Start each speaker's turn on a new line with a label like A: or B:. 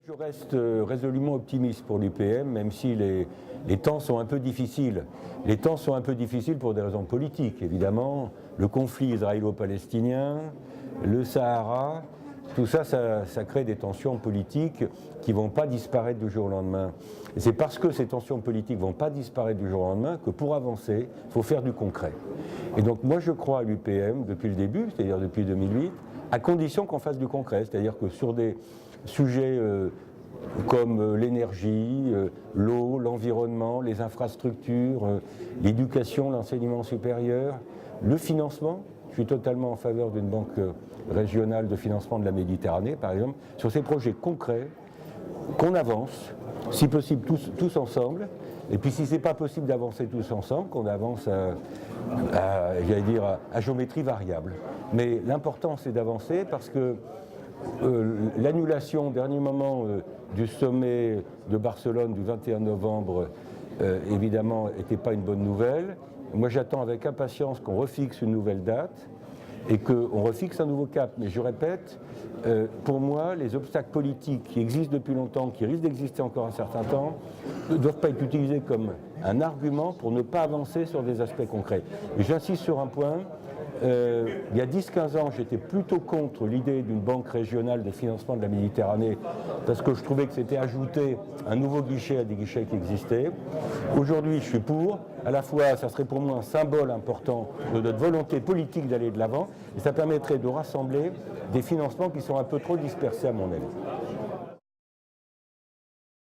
A: Je reste résolument optimiste pour l'UPM, même si les temps sont un peu difficiles. Les temps sont un peu difficiles pour des raisons politiques, évidemment. Le conflit israélo-palestinien, le Sahara, tout ça, ça crée des tensions politiques qui ne vont pas disparaître du jour au lendemain. Et c'est parce que ces tensions politiques ne vont pas disparaître du jour au lendemain que pour avancer, il faut faire du concret. Et donc moi je crois à l'UPM depuis le début, c'est-à-dire depuis 2008, à condition qu'on fasse du concret, c'est-à-dire que sur des sujets comme l'énergie, l'eau, l'environnement, les infrastructures, l'éducation, l'enseignement supérieur, le financement. Je suis totalement en faveur d'une banque régionale de financement de la Méditerranée, par exemple, sur ces projets concrets, qu'on avance, si possible tous ensemble, et puis si ce n'est pas possible d'avancer tous ensemble, qu'on avance à géométrie variable. Mais l'important c'est d'avancer parce que l'annulation au dernier moment du sommet de Barcelone du 21 novembre, évidemment, n'était pas une bonne nouvelle. Moi, j'attends avec impatience qu'on refixe une nouvelle date et qu'on refixe un nouveau cap. Mais je répète, pour moi, les obstacles politiques qui existent depuis longtemps, qui risquent d'exister encore un certain temps, ne doivent pas être utilisés comme un argument pour ne pas avancer sur des aspects concrets. Et j'insiste sur un point. Il y a 10-15 ans, j'étais plutôt contre l'idée d'une banque régionale de financement de la Méditerranée parce que je trouvais que c'était ajouter un nouveau guichet à des guichets qui existaient. Aujourd'hui, je suis pour. À la fois, ça serait pour moi un symbole important de notre volonté politique d'aller de l'avant et ça permettrait de rassembler des financements qui sont un peu trop dispersés à mon avis.